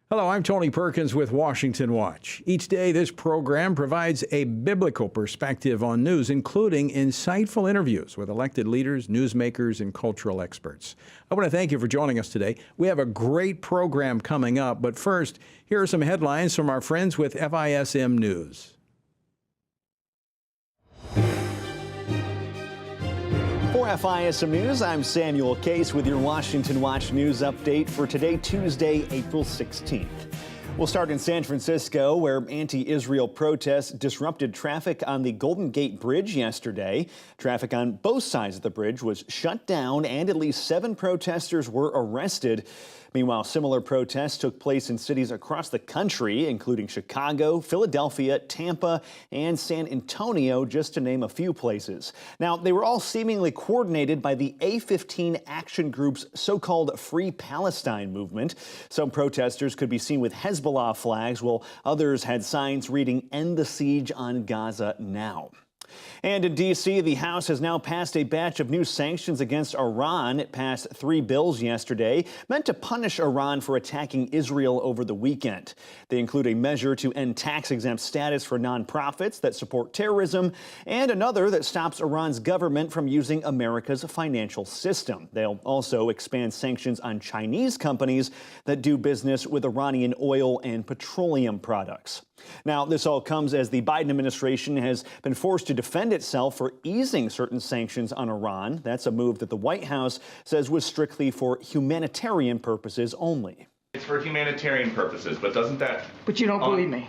Hello, I'm Tony Perkins with Washington Watch. Each day, this program provides a biblical perspective on news, including insightful interviews with elected leaders, newsmakers, and cultural experts. I want to thank you for joining us today. We have a great program coming up, but first, here are some headlines from our friends with FISM News. For FISM News, I'm Samuel Case with your Washington Watch News update for today, Tuesday, April 16th. We'll start in San Francisco, where anti-Israel protests disrupted traffic on the Golden Gate Bridge yesterday. Traffic on both sides of the bridge was shut down, and at least 7 protesters were arrested. Meanwhile, similar protests took place in cities across the country, including Chicago, Philadelphia, Tampa, and San Antonio, just to name a few places. Now, they were all seemingly coordinated by the A-15 Action Group's so-called Free Palestine movement. Some protesters could be seen with Hezbollah flags, while others had signs reading, "End the siege on Gaza now." And in D.C., the House has now passed a batch of new sanctions against Iran. It passed 3 bills yesterday meant to punish Iran for attacking Israel over the weekend. They include a measure to end tax-exempt status for nonprofits that support terrorism and another that stops Iran's government from using America's financial system. They'll also expand sanctions on Chinese companies that do business with Iranian oil and petroleum products. Now, this all comes as the Biden administration has been forced to defend itself for easing certain sanctions on Iran. That's a move that the White House says was strictly for humanitarian purposes only. It's for humanitarian purposes, but doesn't that... But you don't believe me.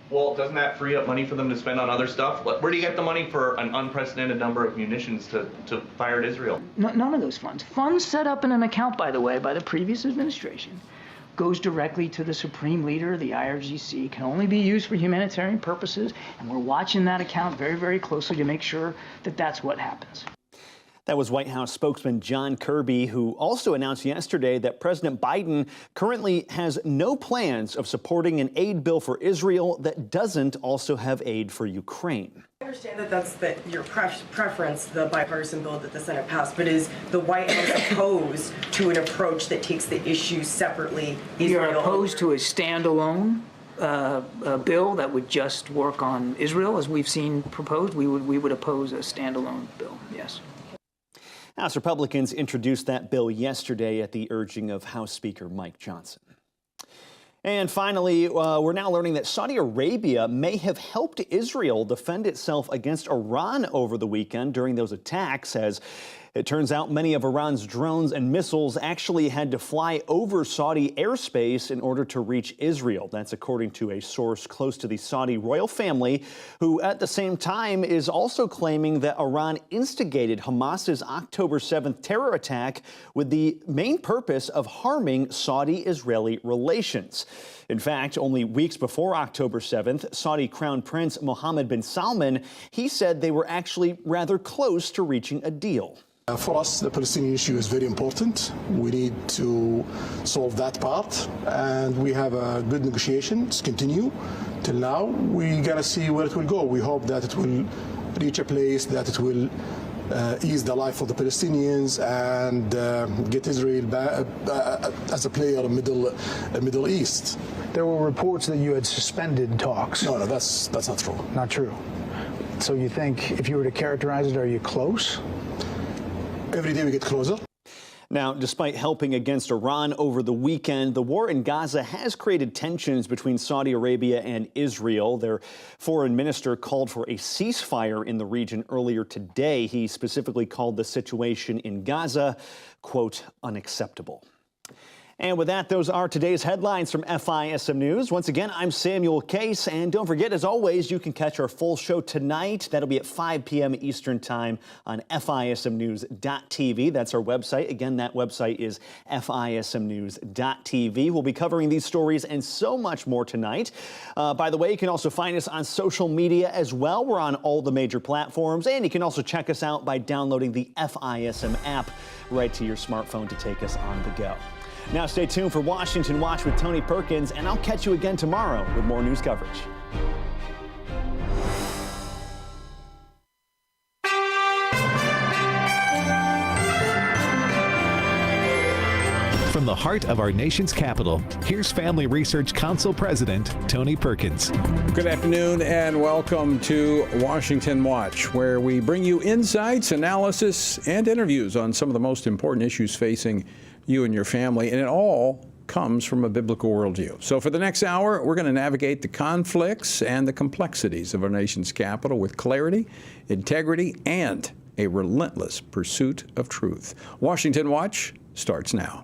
Well, doesn't that free up money for them to spend on other stuff? Where do you get the money for an unprecedented number of munitions to fire at Israel? None of those funds. Funds set up in an account, by the way, by the previous administration, goes directly to the supreme leader. The IRGC can only be used for humanitarian purposes, and we're watching that account very, very closely to make sure that that's what happens. That was White House spokesman John Kirby, who also announced yesterday that President Biden currently has no plans of supporting an aid bill for Israel that doesn't also have aid for Ukraine. I understand that that's your preference, the bipartisan bill that the Senate passed, but is the White House opposed to an approach that takes the issues separately? You're opposed to a standalone bill that would just work on Israel, as we've seen proposed? We would oppose a standalone bill, yes. House Republicans introduced that bill yesterday at the urging of House Speaker Mike Johnson. And finally, we're now learning that Saudi Arabia may have helped Israel defend itself against Iran over the weekend during those attacks, as it turns out many of Iran's drones and missiles actually had to fly over Saudi airspace in order to reach Israel. That's according to a source close to the Saudi royal family, who at the same time is also claiming that Iran instigated Hamas's October 7th terror attack with the main purpose of harming Saudi-Israeli relations. In fact, only weeks before October 7th, Saudi Crown Prince Mohammed bin Salman, he said they were actually rather close to reaching a deal. For us, the Palestinian issue is very important. We need to solve that part, and we have a good negotiations continue till now. We gotta see where it will go. We hope that it will reach a place that it will ease the life of the Palestinians and get Israel back, as a player in Middle East. There were reports that you had suspended talks. No, that's not true. Not true. So you think, if you were to characterize it, are you close? Every day we get closer. Now, despite helping against Iran over the weekend, the war in Gaza has created tensions between Saudi Arabia and Israel. Their foreign minister called for a ceasefire in the region earlier today. He specifically called the situation in Gaza, quote, unacceptable. And with that, those are today's headlines from FISM News. Once again, I'm Samuel Case, and don't forget, as always, you can catch our full show tonight. That'll be at 5 p.m. Eastern Time on FISMnews.tv. That's our website. Again, that website is FISMnews.tv. We'll be covering these stories and so much more tonight. By the way, you can also find us on social media as well. We're on all the major platforms, and you can also check us out by downloading the FISM app right to your smartphone to take us on the go. Now stay tuned for Washington Watch with Tony Perkins, and I'll catch you again tomorrow with more news coverage. From the heart of our nation's capital, here's Family Research Council President Tony Perkins. Good afternoon and welcome to Washington Watch, where we bring you insights, analysis, and interviews on some of the most important issues facing you and your family, and it all comes from a biblical worldview. So for the next hour, we're going to navigate the conflicts and the complexities of our nation's capital with clarity, integrity, and a relentless pursuit of truth. Washington Watch starts now.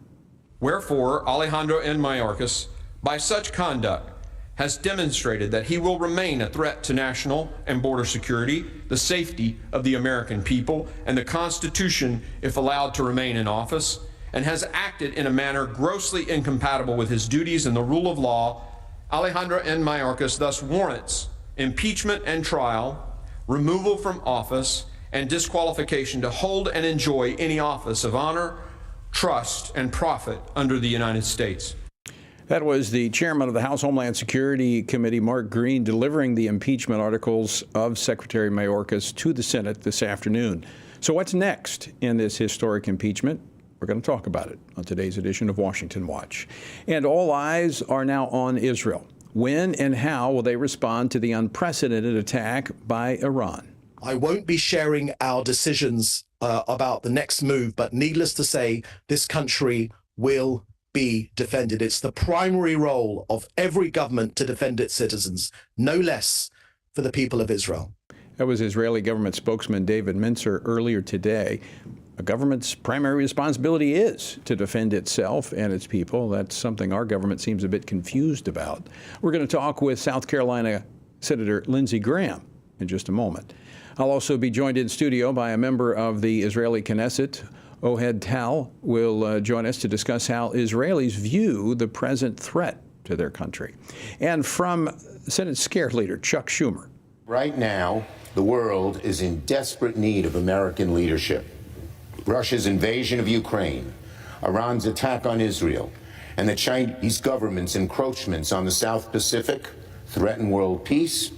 Wherefore, Alejandro N. Mayorkas, by such conduct, has demonstrated that he will remain a threat to national and border security, the safety of the American people, and the Constitution if allowed to remain in office, and has acted in a manner grossly incompatible with his duties and the rule of law. Alejandro N. Mayorkas thus warrants impeachment and trial, removal from office, and disqualification to hold and enjoy any office of honor, trust, and profit under the United States. That was the chairman of the House Homeland Security Committee, Mark Green, delivering the impeachment articles of Secretary Mayorkas to the Senate this afternoon. So what's next in this historic impeachment? We're going to talk about it on today's edition of Washington Watch. And all eyes are now on Israel. When and how will they respond to the unprecedented attack by Iran? I won't be sharing our decisions about the next move, but needless to say, this country will be defended. It's the primary role of every government to defend its citizens, no less for the people of Israel. That was Israeli government spokesman David Mintzer earlier today. A government's primary responsibility is to defend itself and its people. That's something our government seems a bit confused about. We're going to talk with South Carolina Senator Lindsey Graham in just a moment. I'll also be joined in studio by a member of the Israeli Knesset. Ohad Tal will join us to discuss how Israelis view the present threat to their country. And from Senate Scared Leader Chuck Schumer. Right now, the world is in desperate need of American leadership. Russia's invasion of Ukraine, Iran's attack on Israel, and the Chinese government's encroachments on the South Pacific threaten world peace,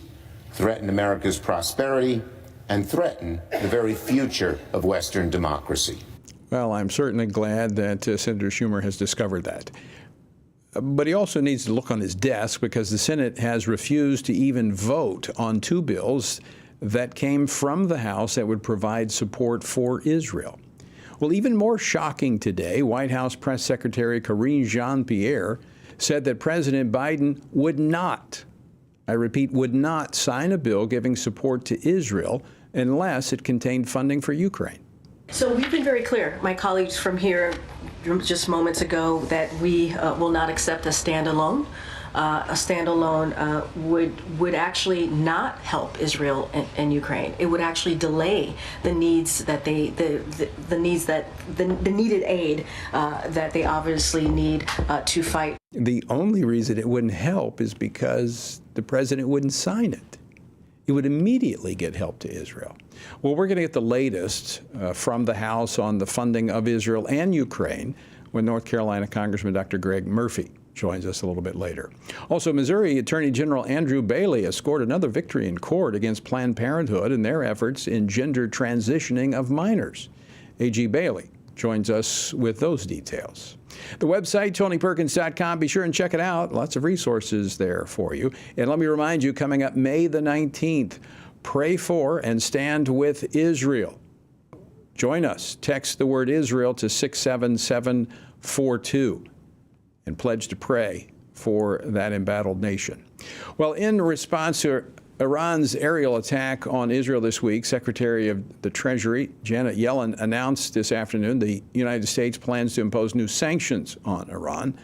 threaten America's prosperity, and threaten the very future of Western democracy. Well, I'm certainly glad that Senator Schumer has discovered that. But he also needs to look on his desk because the Senate has refused to even vote on two bills that came from the House that would provide support for Israel. Well, even more shocking today, White House Press Secretary Karine Jean-Pierre said that President Biden would not, I repeat, would not sign a bill giving support to Israel unless it contained funding for Ukraine. So we've been very clear, my colleagues from here just moments ago, that we will not accept a standalone. A standalone would actually not help Israel and Ukraine. It would actually delay the needs that the needed aid that they obviously need to fight. The only reason it wouldn't help is because the president wouldn't sign it. It would immediately get help to Israel. Well, we're going to get the latest from the House on the funding of Israel and Ukraine when North Carolina Congressman Dr. Greg Murphy joins us a little bit later. Also, Missouri Attorney General Andrew Bailey has scored another victory in court against Planned Parenthood and their efforts in gender transitioning of minors. A.G. Bailey joins us with those details. The website, TonyPerkins.com. Be sure and check it out. Lots of resources there for you. And let me remind you, coming up May the 19th, pray for and stand with Israel. Join us. Text the word Israel to 67742 and pledge to pray for that embattled nation. Well, in response to Iran's aerial attack on Israel this week, Secretary of the Treasury Janet Yellen announced this afternoon the United States plans to impose new sanctions on Iran,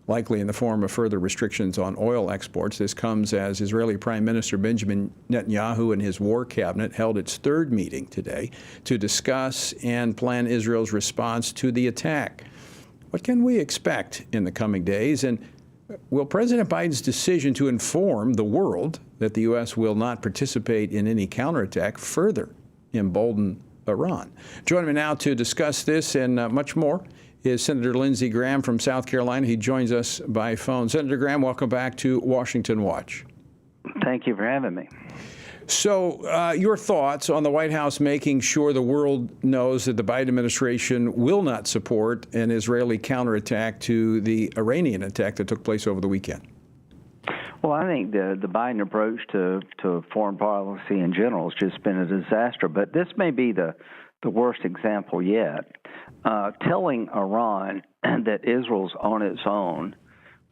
likely in the form of further restrictions on oil exports. This comes as Israeli Prime Minister Benjamin Netanyahu and his war cabinet held its third meeting today to discuss and plan Israel's response to the attack. What can we expect in the coming days? And will President Biden's decision to inform the world that the U.S. will not participate in any counterattack further embolden Iran? Joining me now to discuss this and much more is Senator Lindsey Graham from South Carolina. He joins us by phone. Senator Graham, welcome back to Washington Watch. Thank you for having me. So your thoughts on the White House making sure the world knows that the Biden administration will not support an Israeli counterattack to the Iranian attack that took place over the weekend? Well, I think the Biden approach to foreign policy in general has just been a disaster. But this may be the worst example yet. Telling Iran that Israel's on its own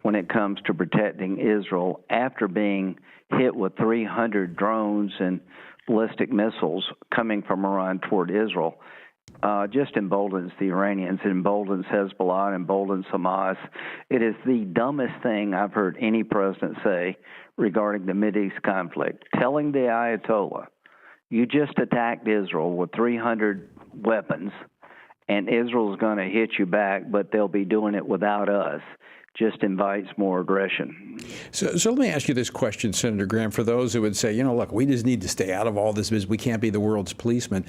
when it comes to protecting Israel after being hit with 300 drones and ballistic missiles coming from Iran toward Israel just emboldens the Iranians, it emboldens Hezbollah, it emboldens Hamas. It is the dumbest thing I've heard any president say regarding the Mideast conflict. Telling the Ayatollah, you just attacked Israel with 300 weapons, and Israel's going to hit you back, but they'll be doing it without us, just invites more aggression. So let me ask you this question, Senator Graham, for those who would say, look, we just need to stay out of all this business. We can't be the world's policeman.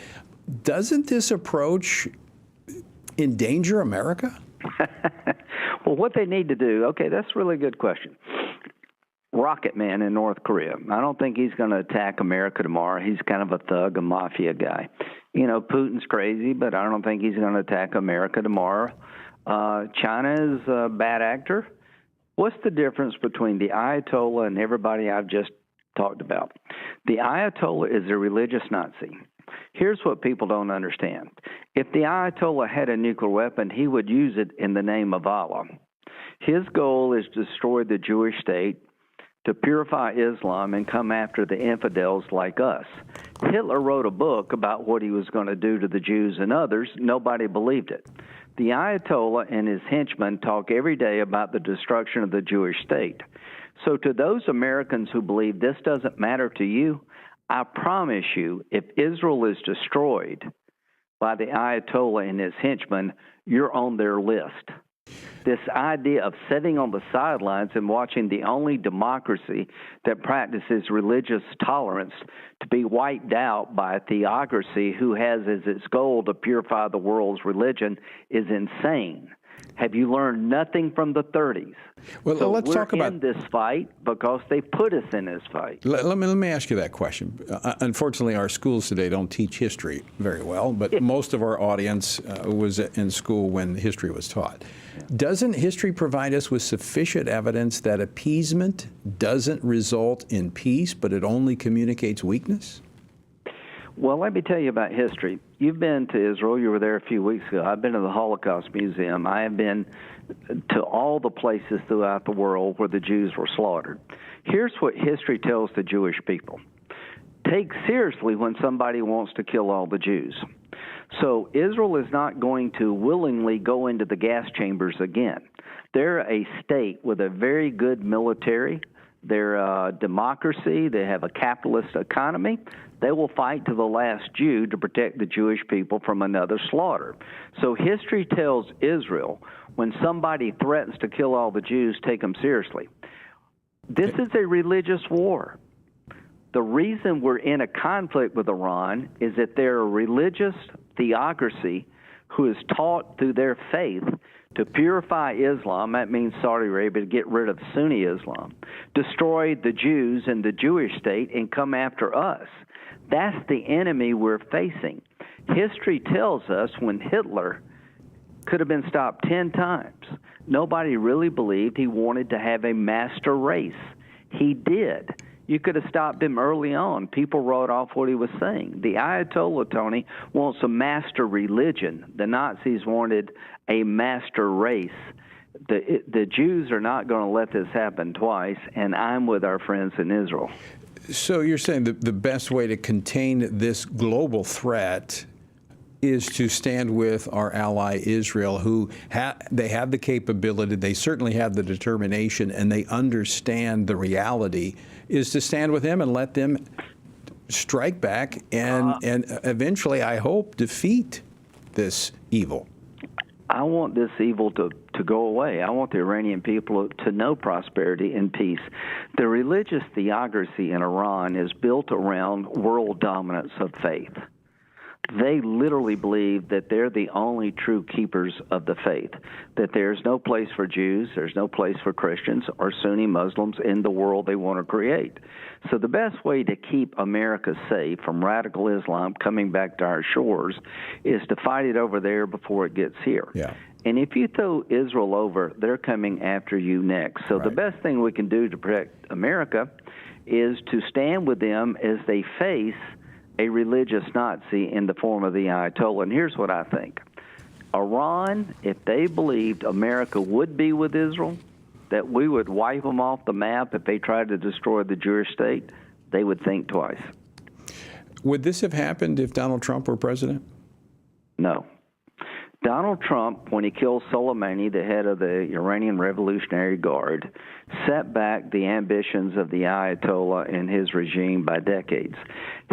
Doesn't this approach endanger America? Well, what they need to do, okay, that's a really good question. Rocket Man in North Korea. I don't think he's going to attack America tomorrow. He's kind of a thug, a mafia guy. Putin's crazy, but I don't think he's going to attack America tomorrow. China is a bad actor. What's the difference between the Ayatollah and everybody I've just talked about? The Ayatollah is a religious Nazi. Here's what people don't understand. If the Ayatollah had a nuclear weapon, he would use it in the name of Allah. His goal is to destroy the Jewish state, to purify Islam, and come after the infidels like us. Hitler wrote a book about what he was going to do to the Jews and others. Nobody believed it. The Ayatollah and his henchmen talk every day about the destruction of the Jewish state. So to those Americans who believe this doesn't matter to you, I promise you, if Israel is destroyed by the Ayatollah and his henchmen, you're on their list. This idea of sitting on the sidelines and watching the only democracy that practices religious tolerance to be wiped out by a theocracy who has as its goal to purify the world's religion is insane. Have you learned nothing from the 30s? Well, so let's talk about this fight because they put us in this fight. Let me ask you that question. Unfortunately, our schools today don't teach history very well, but most of our audience was in school when history was taught. Doesn't history provide us with sufficient evidence that appeasement doesn't result in peace, but it only communicates weakness? Well, let me tell you about history. You've been to Israel. You were there a few weeks ago. I've been to the Holocaust Museum. I have been to all the places throughout the world where the Jews were slaughtered. Here's what history tells the Jewish people. Take seriously when somebody wants to kill all the Jews. So Israel is not going to willingly go into the gas chambers again. They're a state with a very good military. They're a democracy. They have a capitalist economy. They will fight to the last Jew to protect the Jewish people from another slaughter. So history tells Israel when somebody threatens to kill all the Jews, take them seriously. This is a religious war. The reason we're in a conflict with Iran is that they're a religious theocracy who is taught through their faith to purify Islam, that means Saudi Arabia, to get rid of Sunni Islam, destroy the Jews and the Jewish state, and come after us. That's the enemy we're facing. History tells us when Hitler could have been stopped 10 times, nobody really believed he wanted to have a master race. He did. You could have stopped him early on. People wrote off what he was saying. The Ayatollah, Tony, wants a master religion. The Nazis wanted a master race. The Jews are not going to let this happen twice, and I'm with our friends in Israel. So you're saying that the best way to contain this global threat is to stand with our ally Israel, who they have the capability, they certainly have the determination, and they understand the reality, is to stand with them and let them strike back and eventually, I hope, defeat this evil. I want this evil to go away. I want the Iranian people to know prosperity and peace. The religious theocracy in Iran is built around world dominance of faith. they literally believe that they're the only true keepers of the faith, that there's no place for Jews, there's no place for Christians or Sunni Muslims in the world they want to create. So the best way to keep America safe from radical Islam coming back to our shores is to fight it over there before it gets here. Yeah. And if you throw Israel over, they're coming after you next. So the best thing we can do to protect America is to stand with them as they face a religious Nazi in the form of the Ayatollah. And here's what I think. Iran, if they believed America would be with Israel, that we would wipe them off the map if they tried to destroy the Jewish state, they would think twice. Would this have happened if Donald Trump were president? No. Donald Trump, when he killed Soleimani, the head of the Iranian Revolutionary Guard, set back the ambitions of the Ayatollah and his regime by decades.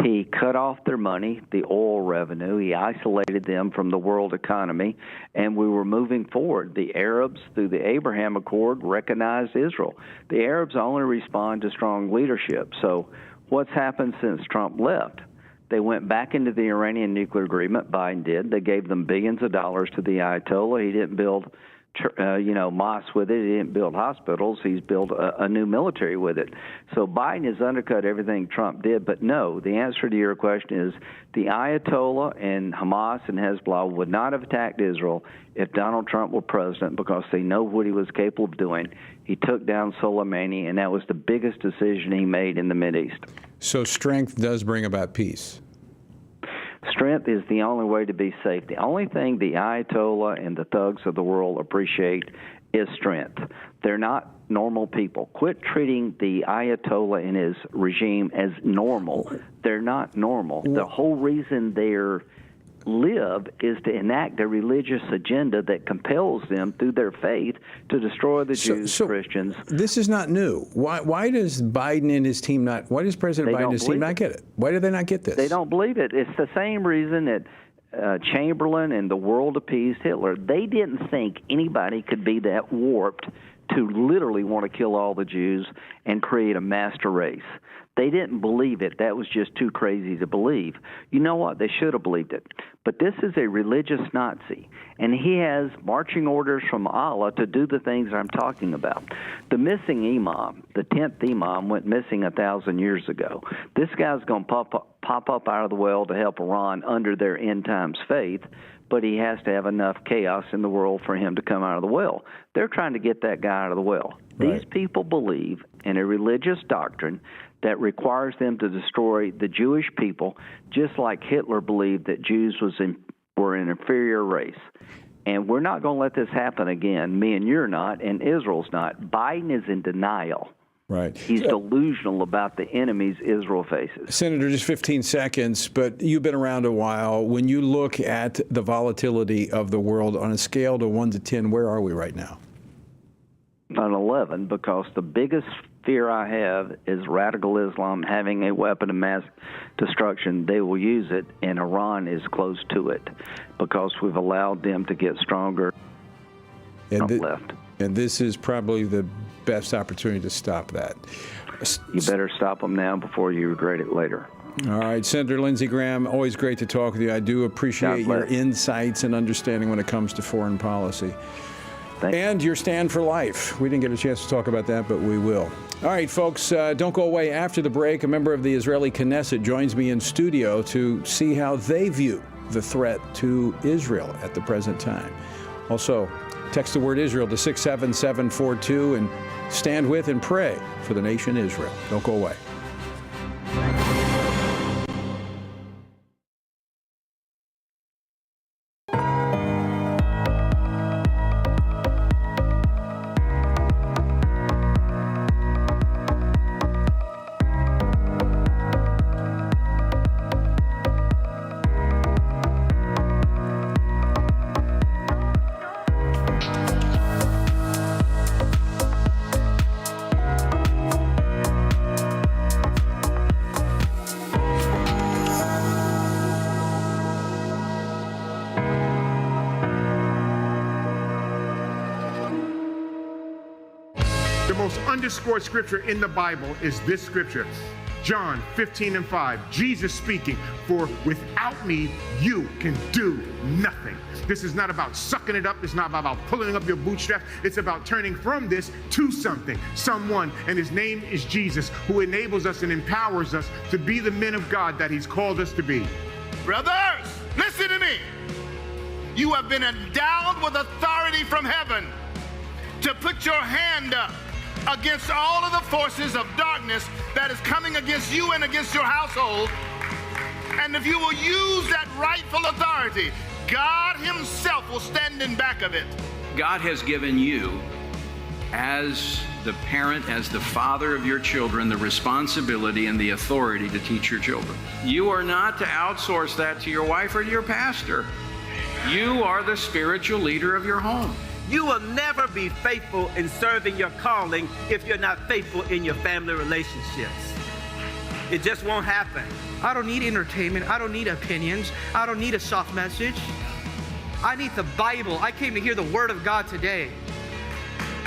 He cut off their money, the oil revenue. He isolated them from the world economy, and we were moving forward. The Arabs, through the Abraham Accord, recognized Israel. The Arabs only respond to strong leadership. So what's happened since Trump left? They went back into the Iranian nuclear agreement. Biden did. They gave them billions of dollars to the Ayatollah. He didn't build, mosques with it. He didn't build hospitals. He's built a new military with it. So Biden has undercut everything Trump did. But no, the answer to your question is the Ayatollah and Hamas and Hezbollah would not have attacked Israel if Donald Trump were president because they know what he was capable of doing. He took down Soleimani, and that was the biggest decision he made in the Mideast. So strength does bring about peace. Strength is the only way to be safe. The only thing the Ayatollah and the thugs of the world appreciate is strength. They're not normal people. Quit treating the Ayatollah and his regime as normal. They're not normal. The whole reason they're live is to enact a religious agenda that compels them through their faith to destroy the Jews, Christians. This is not new. Why does Biden and his team not? Why does President Biden and his team not get it? Why do they not get this? They don't believe it. It's the same reason that Chamberlain and the world appeased Hitler. They didn't think anybody could be that warped to literally want to kill all the Jews and create a master race. They didn't believe it. That was just too crazy to believe. You know what? They should have believed it. But this is a religious Nazi, and he has marching orders from Allah to do the things I'm talking about. The missing imam, the 10th imam, went missing 1,000 years ago. This guy's going to pop up out of the well to help Iran under their end times faith, but he has to have enough chaos in the world for him to come out of the well. They're trying to get that guy out of the well. Right. These people believe in a religious doctrine that requires them to destroy the Jewish people, just like Hitler believed that Jews were an inferior race. And we're not going to let this happen again. Me and you're not, and Israel's not. Biden is in denial. Right. He's delusional about the enemies Israel faces. Senator, just 15 seconds, but you've been around a while. When you look at the volatility of the world on a scale to 1 to 10, where are we right now? On 11, because the biggest fear I have is radical Islam having a weapon of mass destruction. They will use it, and Iran is close to it because we've allowed them to get stronger left. And this is probably the best opportunity to stop that. You better stop them now before you regret it later. All right, Senator Lindsey Graham, always great to talk with you. I do appreciate your insights and understanding when it comes to foreign policy. And your stand for life. We didn't get a chance to talk about that, but we will. All right, folks, don't go away. After the break, a member of the Israeli Knesset joins me in studio to see how they view the threat to Israel at the present time. Also, text the word Israel to 67742 and stand with and pray for the nation Israel. Don't go away. The most underscored scripture in the Bible is this scripture. John 15:5, Jesus speaking, for without me, you can do nothing. This is not about sucking it up. It's not about pulling up your bootstraps. It's about turning from this to something, someone, and his name is Jesus, who enables us and empowers us to be the men of God that he's called us to be. Brothers, listen to me. You have been endowed with authority from heaven to put your hand up against all of the forces of darkness that is coming against you and against your household. And if you will use that rightful authority, God himself will stand in back of it. God has given you, as the parent, as the father of your children, the responsibility and the authority to teach your children. You are not to outsource that to your wife or to your pastor. You are the spiritual leader of your home. You will never be faithful in serving your calling if you're not faithful in your family relationships. It just won't happen. I don't need entertainment. I don't need opinions. I don't need a soft message. I need the Bible. I came to hear the Word of God today.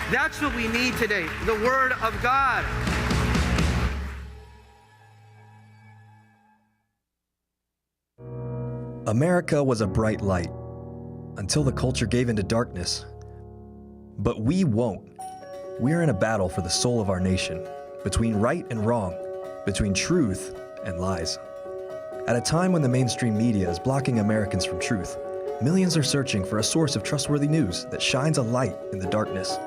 That's what we need today, the Word of God. America was a bright light until the culture gave into darkness. But we won't. We're in a battle for the soul of our nation, between right and wrong, between truth and lies. At a time when the mainstream media is blocking Americans from truth, millions are searching for a source of trustworthy news that shines a light in the darkness.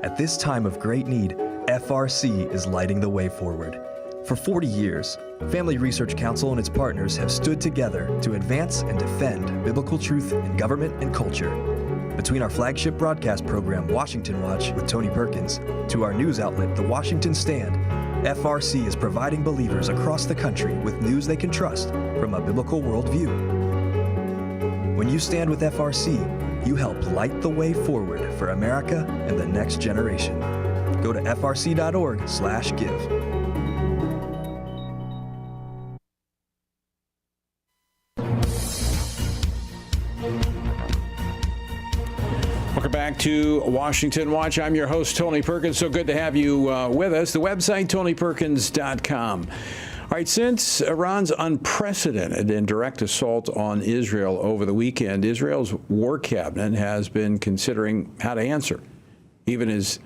At this time of great need, FRC is lighting the way forward. For 40 years, Family Research Council and its partners have stood together to advance and defend biblical truth in government and culture. Between our flagship broadcast program, Washington Watch with Tony Perkins, to our news outlet, The Washington Stand, FRC is providing believers across the country with news they can trust from a biblical worldview. When you stand with FRC, you help light the way forward for America and the next generation. Go to frc.org/give. Welcome back to Washington Watch. I'm your host, Tony Perkins. So good to have you with us. The website, tonyperkins.com. All right, since Iran's unprecedented and direct assault on Israel over the weekend, Israel's war cabinet has been considering how to answer, even as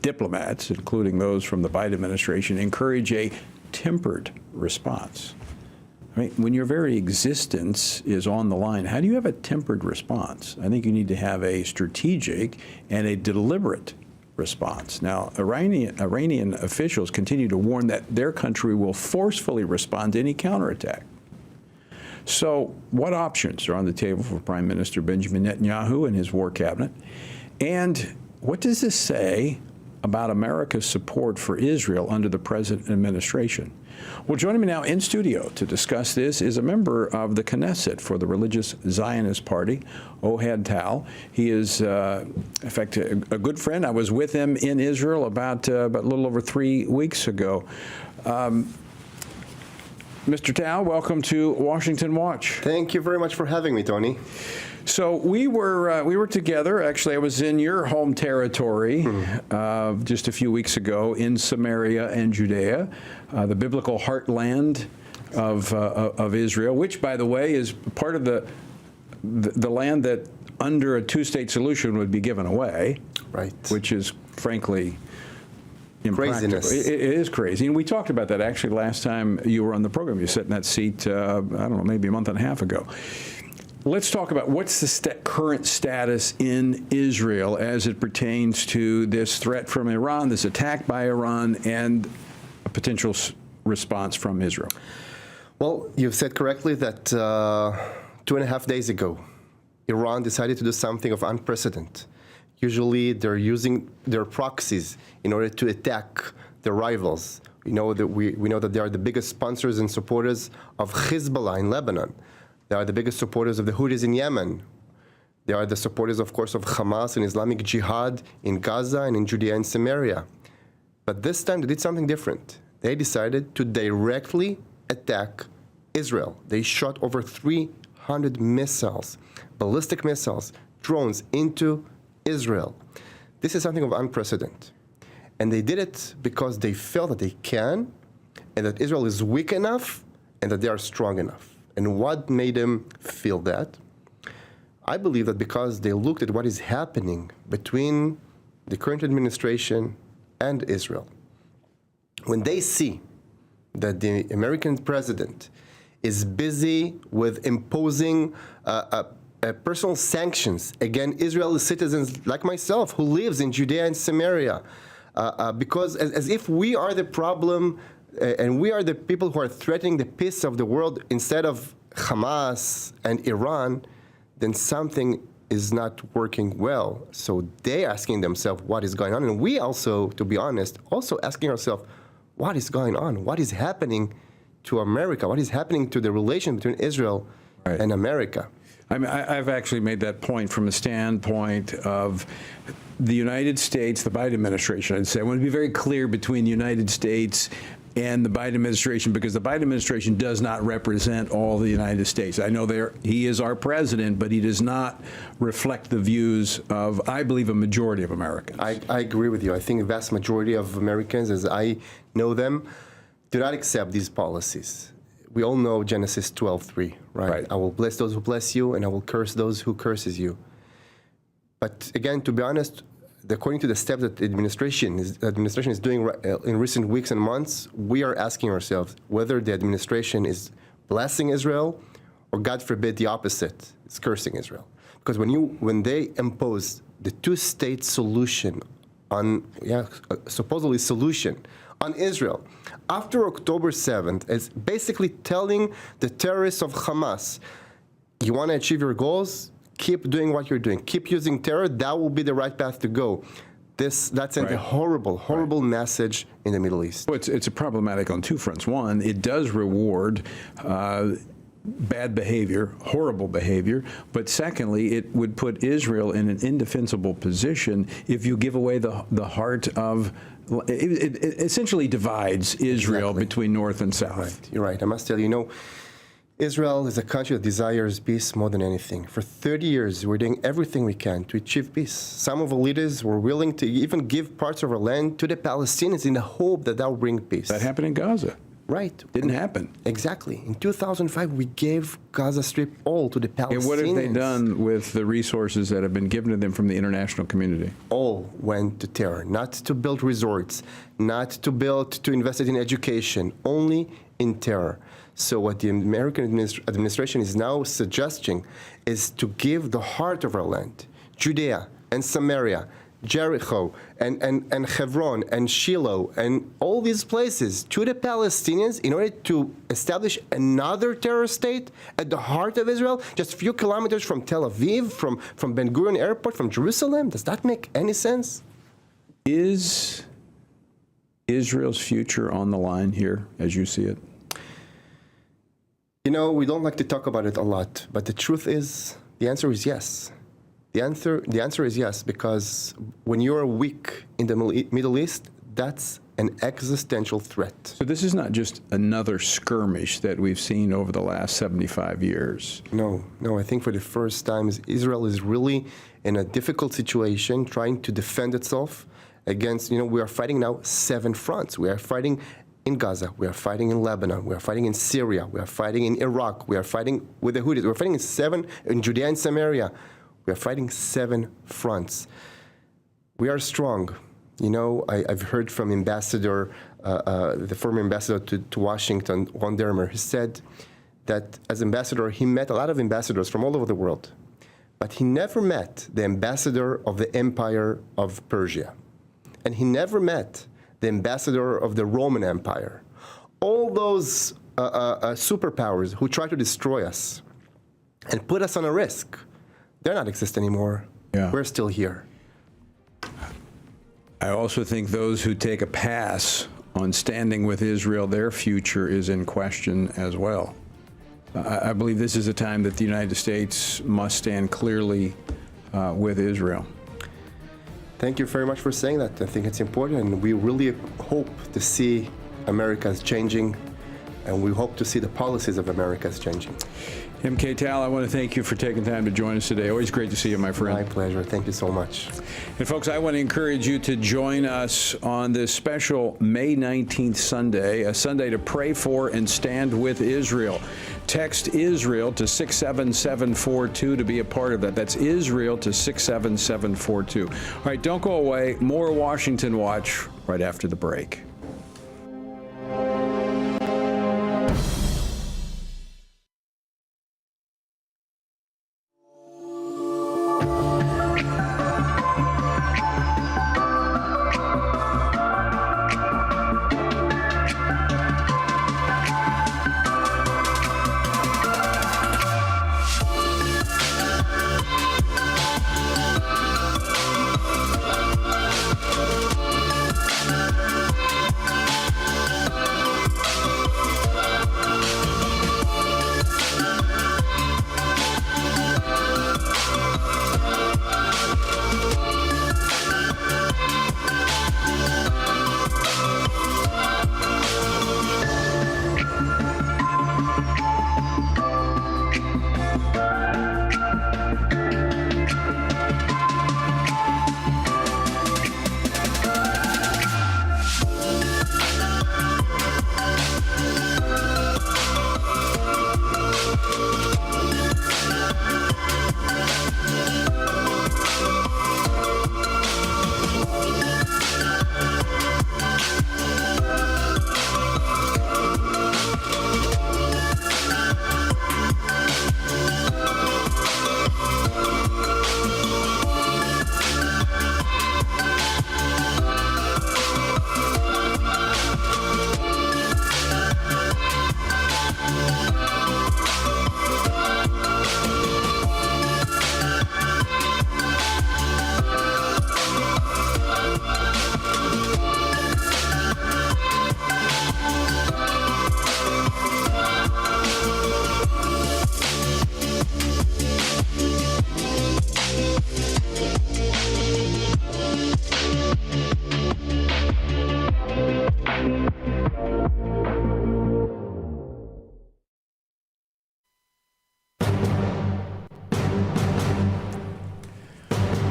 diplomats, including those from the Biden administration, encourage a tempered response. I mean, when your very existence is on the line, how do you have a tempered response? I think you need to have a strategic and a deliberate response. Now, Iranian officials continue to warn that their country will forcefully respond to any counterattack. So what options are on the table for Prime Minister Benjamin Netanyahu and his war cabinet? And what does this say about America's support for Israel under the present administration? Well, joining me now in studio to discuss this is a member of the Knesset for the Religious Zionist Party, Ohad Tal. He is, in fact, a good friend. I was with him in Israel about a little over 3 weeks ago. Mr. Tal, welcome to Washington Watch. Thank you very much for having me, Tony. So we were together. Actually, I was in your home territory just a few weeks ago in Samaria and Judea, the biblical heartland of Israel, which, by the way, is part of the land that, under a two-state solution, would be given away. Right. Which is, frankly, impractical. Craziness. It is crazy. And we talked about that, actually, last time you were on the program. You sat in that seat, I don't know, maybe a month and a half ago. Let's talk about what's the current status in Israel as it pertains to this threat from Iran, this attack by Iran, and a potential response from Israel. Well, you've said correctly that 2.5 days ago, Iran decided to do something of unprecedented. Usually, they're using their proxies in order to attack their rivals. We know that they are the biggest sponsors and supporters of Hezbollah in Lebanon. They are the biggest supporters of the Houthis in Yemen. They are the supporters, of course, of Hamas and Islamic Jihad in Gaza and in Judea and Samaria. But this time they did something different. They decided to directly attack Israel. They shot over 300 missiles, ballistic missiles, drones into Israel. This is something of unprecedented. And they did it because they felt that they can, and that Israel is weak enough, and that they are strong enough. And what made them feel that? I believe that because they looked at what is happening between the current administration and Israel. When they see that the American president is busy with imposing personal sanctions against Israeli citizens like myself, who lives in Judea and Samaria, because as if we are the problem and we are the people who are threatening the peace of the world instead of Hamas and Iran, then something is not working well. So they're asking themselves what is going on. And we also, to be honest, also asking ourselves, what is going on? What is happening to America? What is happening to the relation between Israel and America? I mean, I've actually made that point from a standpoint of the United States, the Biden administration. I'd say I want to be very clear between the United States and the Biden administration, because the Biden administration does not represent all the United States. I know he is our president, but he does not reflect the views of, I believe, a majority of Americans. I agree with you. I think the vast majority of Americans, as I know them, do not accept these policies. We all know Genesis 12:3, right? I will bless those who bless you, and I will curse those who curses you. But again, to be honest, according to the steps that the administration is doing in recent weeks and months, we are asking ourselves whether the administration is blessing Israel or, God forbid, the opposite, it's cursing Israel. Because when they impose the two-state solution on, supposedly solution on Israel, after October 7th, it's basically telling the terrorists of Hamas, you want to achieve your goals? Keep doing what you're doing. Keep using terror. That will be the right path to go. That sent a horrible message in the Middle East. Well, it's problematic on two fronts. One, it does reward bad behavior, horrible behavior. But secondly, it would put Israel in an indefensible position if you give away the heart of. It essentially divides Israel between North and South. Right. You're right. I must tell you, Israel is a country that desires peace more than anything. For 30 years, we're doing everything we can to achieve peace. Some of the leaders were willing to even give parts of our land to the Palestinians in the hope that will bring peace. That happened in Gaza. Right. Didn't happen. Exactly. In 2005, we gave Gaza Strip all to the Palestinians. And what have they done with the resources that have been given to them from the international community? All went to terror, not to build resorts, not to invest in education, only in terror. So what the American administration is now suggesting is to give the heart of our land, Judea and Samaria, Jericho and Hebron and Shiloh and all these places to the Palestinians in order to establish another terror state at the heart of Israel, just a few kilometers from Tel Aviv, from Ben Gurion Airport, from Jerusalem. Does that make any sense? Is Israel's future on the line here, as you see it? We don't like to talk about it a lot, but the truth is, the answer is yes. The answer is yes, because when you're weak in the Middle East, that's an existential threat. So this is not just another skirmish that we've seen over the last 75 years. No, I think for the first time, Israel is really in a difficult situation, trying to defend itself against, we are fighting now 7 fronts. We are fighting in Gaza, we are fighting in Lebanon, we are fighting in Syria, we are fighting in Iraq, we are fighting with the Houthis, we're fighting in Judea and Samaria. We are fighting 7 fronts. We are strong. I've heard from the former ambassador to Washington, Ron Dermer. He said that as ambassador, he met a lot of ambassadors from all over the world, but he never met the ambassador of the Empire of Persia. And he never met the ambassador of the Roman Empire. All those superpowers who try to destroy us and put us on a risk, they're not exist anymore. Yeah. We're still here. I also think those who take a pass on standing with Israel, their future is in question as well. I believe this is a time that the United States must stand clearly with Israel. Thank you very much for saying that. I think it's important, and we really hope to see America's changing, and we hope to see the policies of America's changing. MK Tal, I want to thank you for taking time to join us today. Always great to see you, my friend. My pleasure. Thank you so much. And folks, I want to encourage you to join us on this special May 19th Sunday, a Sunday to pray for and stand with Israel. Text Israel to 67742 to be a part of that. That's Israel to 67742. All right, don't go away. More Washington Watch right after the break.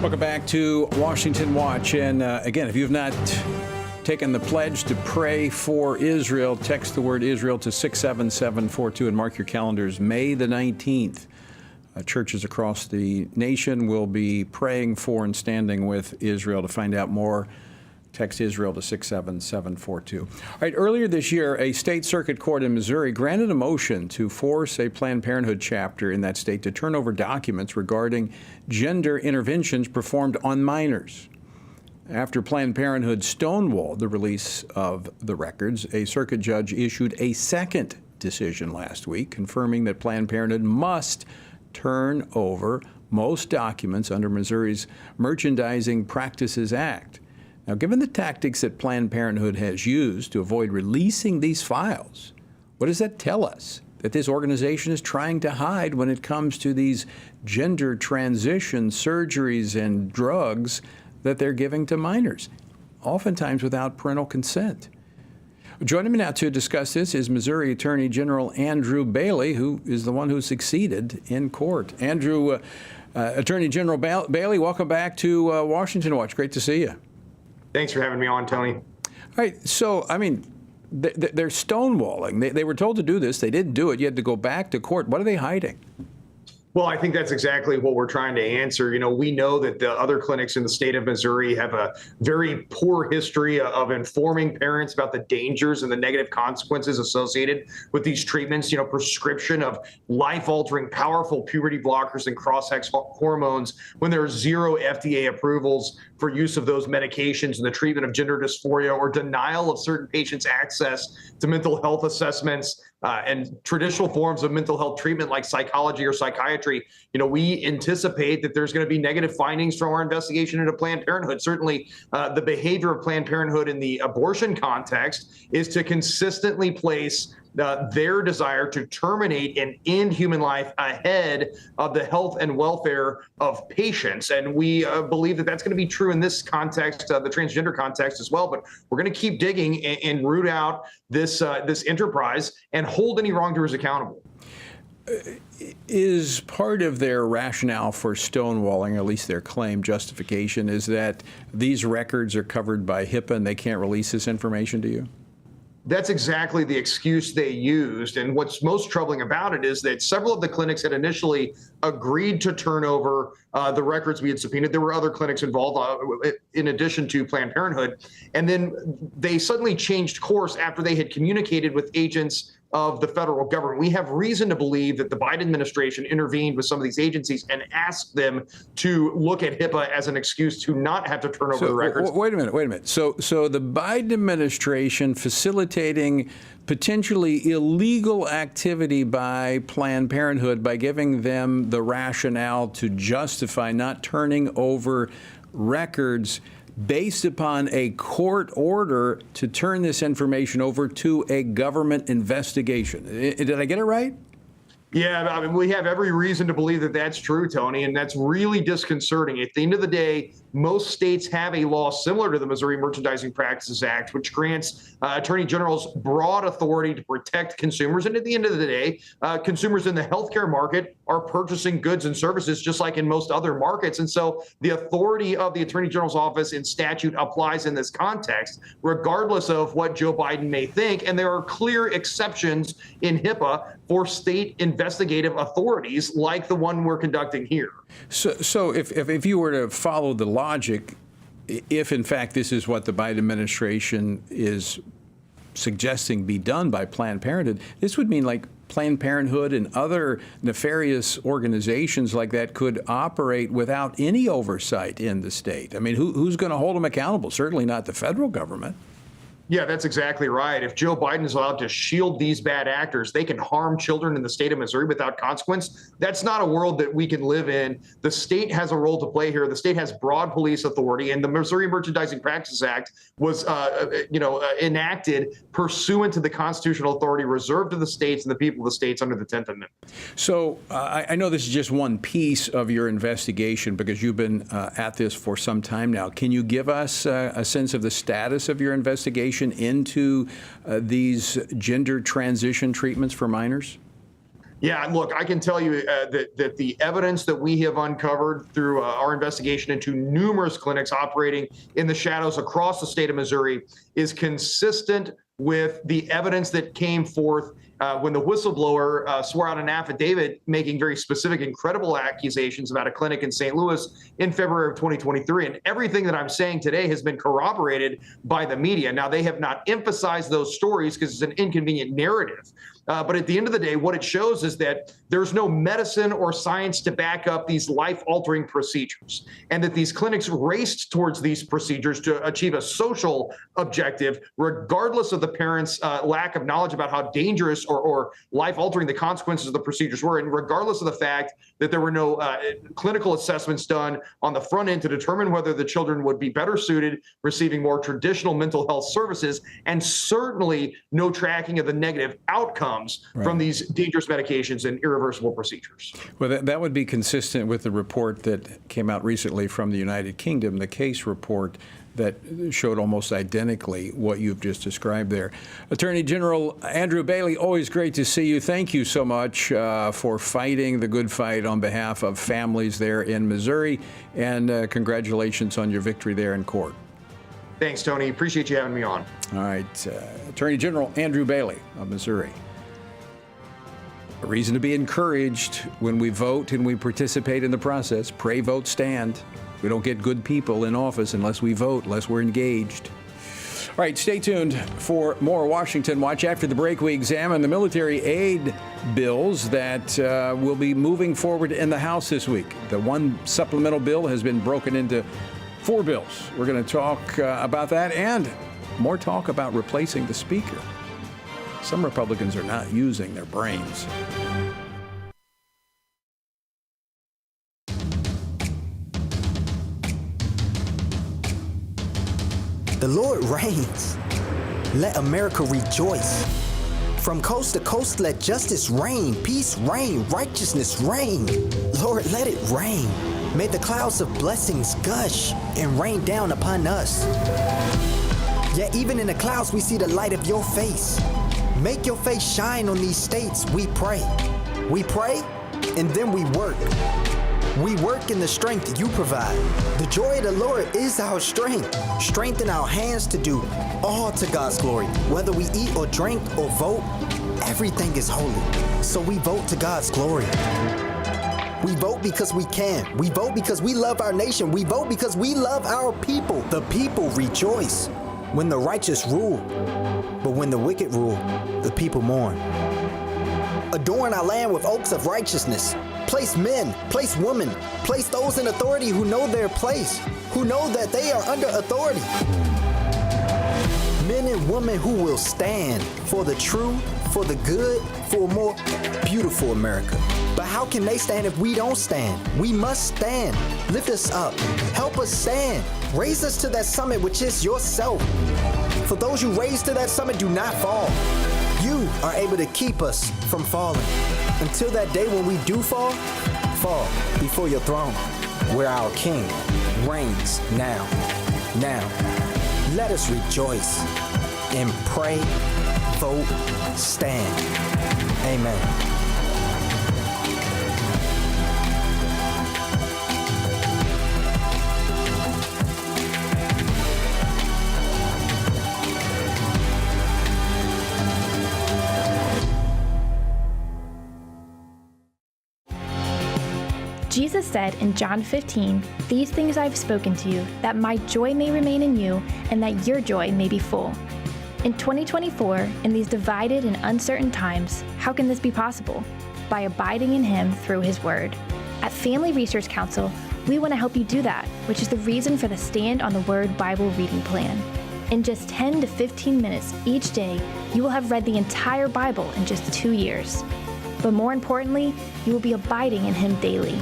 Welcome back to Washington Watch. And again, if you've not taken the pledge to pray for Israel, text the word Israel to 67742 and mark your calendars. May the 19th. Churches across the nation will be praying for and standing with Israel. To find out more, text Israel to 67742. All right, earlier this year, a state circuit court in Missouri granted a motion to force a Planned Parenthood chapter in that state to turn over documents regarding gender interventions performed on minors. After Planned Parenthood stonewalled the release of the records, a circuit judge issued a second decision last week confirming that Planned Parenthood must turn over most documents under Missouri's Merchandising Practices Act. Now, given the tactics that Planned Parenthood has used to avoid releasing these files, what does that tell us that this organization is trying to hide when it comes to these gender transition surgeries and drugs that they're giving to minors, oftentimes without parental consent? Joining me now to discuss this is Missouri Attorney General Andrew Bailey, who is the one who succeeded in court. Andrew, Attorney General Bailey, welcome back to Washington Watch. Great to see you. Thanks for having me on, Tony. All right. So, I mean, they're stonewalling. They were told to do this. They didn't do it. You had to go back to court. What are they hiding? Well, I think that's exactly what we're trying to answer. You know, we know that the other clinics in the state of Missouri have a very poor history of informing parents about the dangers and the negative consequences associated with these treatments. You know, prescription of life-altering, powerful puberty blockers and cross-sex hormones when there are zero FDA approvals for use of those medications in the treatment of gender dysphoria, or denial of certain patients' access to mental health assessments and traditional forms of mental health treatment like psychology or psychiatry. You know, we anticipate that there's going to be negative findings from our investigation into Planned Parenthood. Certainly, the behavior of Planned Parenthood in the abortion context is to consistently place their desire to terminate and end human life ahead of the health and welfare of patients. And we believe that that's going to be true in this context, the transgender context as well. But we're going to keep digging and root out this enterprise and hold any wrongdoers accountable. is part of their rationale for stonewalling, at least their claim justification, is that these records are covered by HIPAA and they can't release this information to you? That's exactly the excuse they used. And what's most troubling about it is that several of the clinics had initially agreed to turn over the records we had subpoenaed. There were other clinics involved in addition to Planned Parenthood. And then they suddenly changed course after they had communicated with agents of the federal government. We have reason to believe that the Biden administration intervened with some of these agencies and asked them to look at HIPAA as an excuse to not have to turn over the records. Wait a minute. So the Biden administration facilitating potentially illegal activity by Planned Parenthood by giving them the rationale to justify not turning over records based upon a court order to turn this information over to a government investigation. Did I get it right? Yeah, I mean, we have every reason to believe that that's true, Tony, and that's really disconcerting. At the end of the day, most states have a law similar to the Missouri Merchandising Practices Act, which grants attorney generals broad authority to protect consumers. And at the end of the day, consumers in the healthcare market are purchasing goods and services just like in most other markets. And so the authority of the attorney general's office in statute applies in this context, regardless of what Joe Biden may think. And there are clear exceptions in HIPAA for state investigative authorities like the one we're conducting here. So if you were to follow the logic, if in fact this is what the Biden administration is suggesting be done by Planned Parenthood, this would mean like Planned Parenthood and other nefarious organizations like that could operate without any oversight in the state. I mean, who's going to hold them accountable? Certainly not the federal government. Yeah, that's exactly right. If Joe Biden is allowed to shield these bad actors, they can harm children in the state of Missouri without consequence. That's not a world that we can live in. The state has a role to play here. The state has broad police authority, and the Missouri Merchandising Practices Act was, enacted pursuant to the constitutional authority reserved to the states and the people of the states under the 10th Amendment. So I know this is just one piece of your investigation because you've been at this for some time now. Can you give us a sense of the status of your investigation into these gender transition treatments for minors? Yeah, look, I can tell you that the evidence that we have uncovered through our investigation into numerous clinics operating in the shadows across the state of Missouri is consistent with the evidence that came forth when the whistleblower swore out an affidavit making very specific and credible accusations about a clinic in St. Louis in February of 2023. And everything that I'm saying today has been corroborated by the media. Now, they have not emphasized those stories because it's an inconvenient narrative. But at the end of the day, what it shows is that there's no medicine or science to back up these life-altering procedures, and that these clinics raced towards these procedures to achieve a social objective, regardless of the parents' lack of knowledge about how dangerous or life-altering the consequences of the procedures were, and regardless of the fact that there were no clinical assessments done on the front end to determine whether the children would be better suited receiving more traditional mental health services, and certainly no tracking of the negative outcomes from these dangerous medications and irreversible procedures. Well, that would be consistent with the report that came out recently from the United Kingdom, the case report that showed almost identically what you've just described there. Attorney General Andrew Bailey, always great to see you. Thank you so much for fighting the good fight on behalf of families there in Missouri, and congratulations on your victory there in court. Thanks, Tony. Appreciate you having me on. All right. Attorney General Andrew Bailey of Missouri. A reason to be encouraged when we vote and we participate in the process. Pray, vote, stand. We don't get good people in office unless we vote, unless we're engaged. All right, stay tuned for more Washington Watch. After the break, we examine the military aid bills that will be moving forward in the House this week. The one supplemental bill has been broken into 4 bills. We're going to talk about that and more talk about replacing the Speaker. Some Republicans are not using their brains. The Lord reigns. Let America rejoice. From coast to coast, let justice reign, peace reign, righteousness reign. Lord, let it rain. May the clouds of blessings gush and rain down upon us. Yet even in the clouds, we see the light of your face. Make your face shine on these states, we pray. We pray, and then we work. We work in the strength you provide. The joy of the Lord is our strength. Strengthen our hands to do all to God's glory. Whether we eat or drink or vote, everything is holy. So we vote to God's glory. We vote because we can. We vote because we love our nation. We vote because we love our people. The people rejoice when the righteous rule. But when the wicked rule, the people mourn. Adorn our land with oaks of righteousness. Place men, place women, place those in authority who know their place, who know that they are under authority. Men and women who will stand for the true, for the good, for a more beautiful America. But how can they stand if we don't stand? We must stand. Lift us up. Help us stand. Raise us to that summit which is yourself. For those you raise to that summit, do not fall. You are able to keep us from falling. Until that day when we do fall before your throne, where our King reigns now. Now, let us rejoice and pray, vote, stand. Amen. Jesus said in John 15, "These things I've spoken to you, that my joy may remain in you, and that your joy may be full." In 2024, in these divided and uncertain times, how can this be possible? By abiding in Him through His Word. At Family Research Council, we want to help you do that, which is the reason for the Stand on the Word Bible reading plan. In just 10 to 15 minutes each day, you will have read the entire Bible in just 2 years. But more importantly, you will be abiding in Him daily.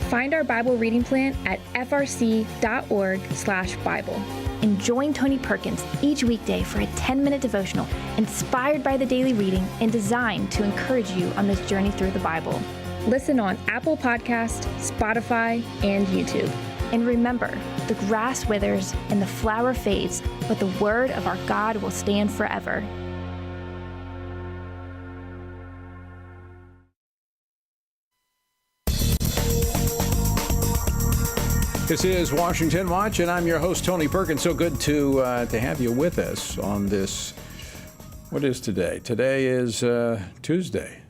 Find our Bible reading plan at frc.org/Bible. And join Tony Perkins each weekday for a 10-minute devotional inspired by the daily reading and designed to encourage you on this journey through the Bible. Listen on Apple Podcasts, Spotify, and YouTube. And remember, the grass withers and the flower fades, but the word of our God will stand forever. This is Washington Watch, and I'm your host, Tony Perkins. So good to have you with us on this. What is today? Today is Tuesday.